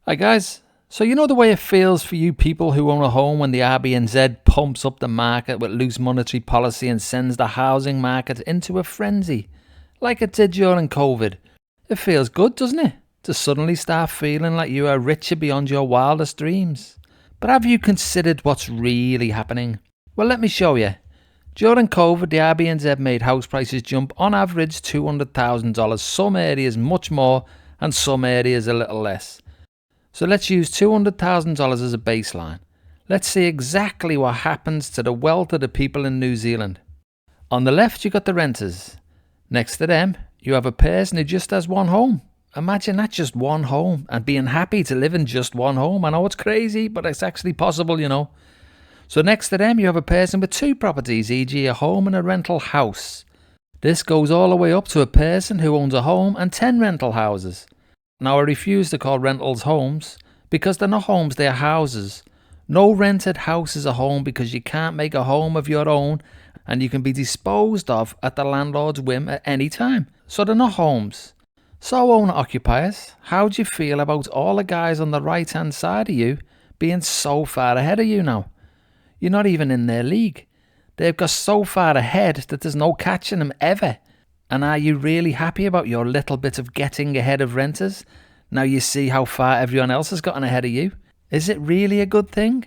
Hi guys, so you know the way it feels for you people who own a home when the RBNZ pumps up the market with loose monetary policy and sends the housing market into a frenzy, like it did during COVID. It feels good, doesn't it, to suddenly start feeling like you are richer beyond your wildest dreams. But have you considered what's really happening? Well, let me show you. During COVID, the RBNZ made house prices jump on average $200,000, some areas much more and some areas a little less. So let's use $200,000 as a baseline. Let's see exactly what happens to the wealth of the people in New Zealand. On the left, you got the renters. Next to them, you have a person who just has one home. Imagine that, just one home, and being happy to live in just one home. I know it's crazy, but it's actually possible, you know. So next to them, you have a person with two properties, e.g. a home and a rental house. This goes all the way up to a person who owns a home and 10 rental houses. Now, I refuse to call rentals homes because they're not homes, they're houses. No rented house is a home because you can't make a home of your own and you can be disposed of at the landlord's whim at any time. So they're not homes. So owner-occupiers, how do you feel about all the guys on the right-hand side of you being so far ahead of you now? You're not even in their league. They've got so far ahead that there's no catching them ever. And are you really happy about your little bit of getting ahead of renters? Now you see how far everyone else has gotten ahead of you. Is it really a good thing?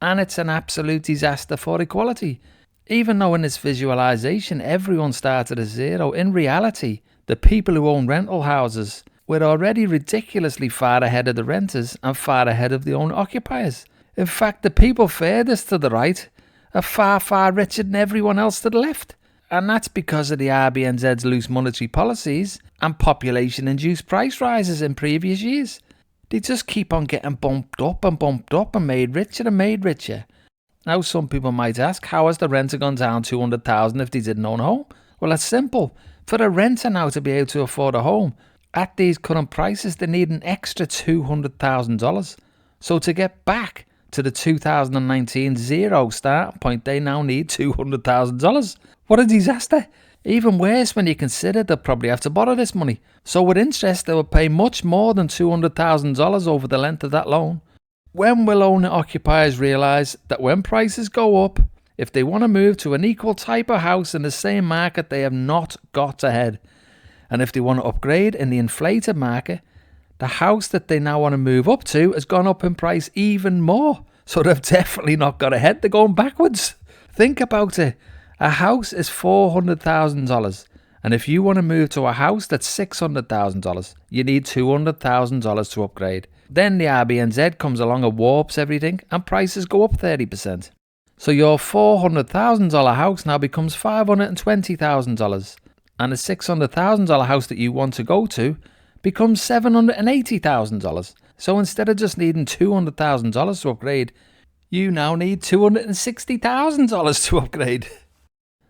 And it's an absolute disaster for equality. Even though in this visualization everyone started at zero, in reality, the people who own rental houses were already ridiculously far ahead of the renters and far ahead of the owner-occupiers. In fact, the people furthest to the right are far, far richer than everyone else to the left. And that's because of the RBNZ's loose monetary policies and population-induced price rises in previous years. They just keep on getting bumped up and made richer and made richer. Now, some people might ask, how has the renter gone down $200,000 if they didn't own a home? Well, it's simple. For a renter now to be able to afford a home, at these current prices, they need an extra $200,000. So to get back to the 2019 zero starting point, they now need $200,000. What a disaster. Even worse when you consider they'll probably have to borrow this money. So with interest, they will pay much more than $200,000 over the length of that loan. When will owner-occupiers realise that when prices go up, if they want to move to an equal type of house in the same market, they have not got ahead. And if they want to upgrade in the inflated market, the house that they now want to move up to has gone up in price even more. So they've definitely not got ahead, they're going backwards. Think about it. A house is $400,000, and if you want to move to a house that's $600,000, you need $200,000 to upgrade. Then the RBNZ comes along and warps everything, and prices go up 30%. So your $400,000 house now becomes $520,000, and a $600,000 house that you want to go to becomes $780,000. So instead of just needing $200,000 to upgrade, you now need $260,000 to upgrade.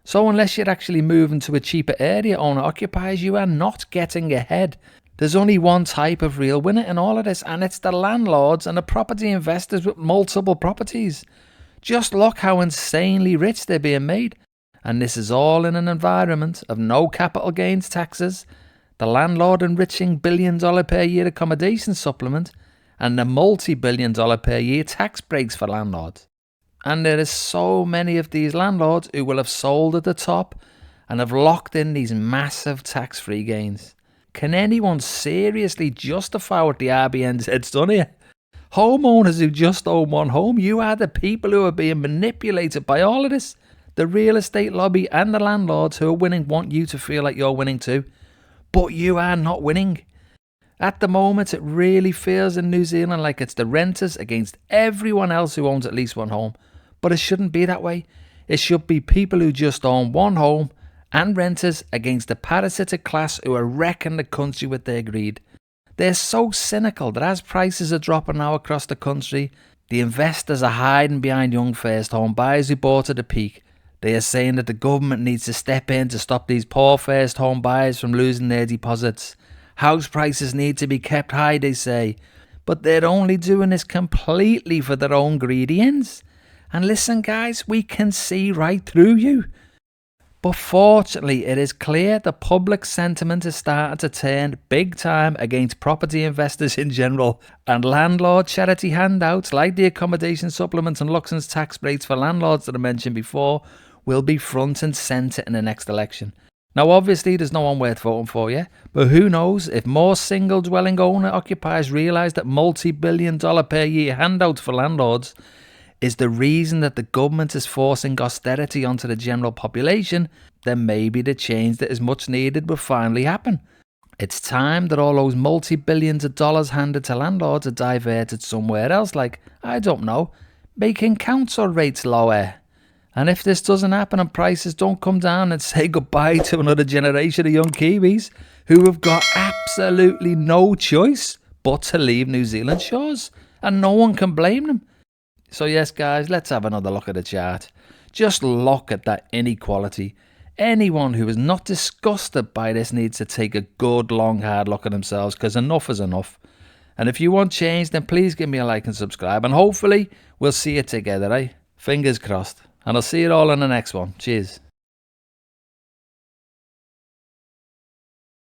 So unless you're actually moving to a cheaper area, owner-occupiers, you are not getting ahead. There's only one type of real winner in all of this, and it's the landlords and the property investors with multiple properties. Just look how insanely rich they're being made. And this is all in an environment of no capital gains taxes, the landlord enriching billion-dollar per year accommodation supplement, and the multi-billion-dollar per year tax breaks for landlords. And there is so many of these landlords who will have sold at the top and have locked in these massive tax-free gains. Can anyone seriously justify what the RBNZ's done here? Homeowners who just own one home, you are the people who are being manipulated by all of this. The real estate lobby and the landlords who are winning want you to feel like you're winning too. But you are not winning. At the moment, it really feels in New Zealand like it's the renters against everyone else who owns at least one home. But it shouldn't be that way. It should be people who just own one home and renters against the parasitic class who are wrecking the country with their greed. They're so cynical that as prices are dropping now across the country, the investors are hiding behind young first home buyers who bought at the peak. They are saying that the government needs to step in to stop these poor first home buyers from losing their deposits. House prices need to be kept high, they say. But they're only doing this completely for their own greedy ends. And listen, guys, we can see right through you. But fortunately, it is clear the public sentiment is starting to turn big time against property investors in general, and landlord charity handouts like the accommodation supplement and Luxon's tax breaks for landlords that I mentioned before will be front and centre in the next election. Now obviously there's no one worth voting for yet, but who knows if more single dwelling owner occupiers realise that multi-billion-dollar per year handouts for landlords is the reason that the government is forcing austerity onto the general population, then maybe the change that is much needed will finally happen. It's time that all those multi-billions of dollars handed to landlords are diverted somewhere else, like, I don't know, making council rates lower. And if this doesn't happen and prices don't come down, and say goodbye to another generation of young Kiwis who have got absolutely no choice but to leave New Zealand shores, and no one can blame them. So yes guys, let's have another look at the chart. Just look at that inequality. Anyone who is not disgusted by this needs to take a good long hard look at themselves, because enough is enough. And if you want change, then please give me a like and subscribe, and hopefully we'll see it together, eh? Fingers crossed. And I'll see you all in the next one. Cheers.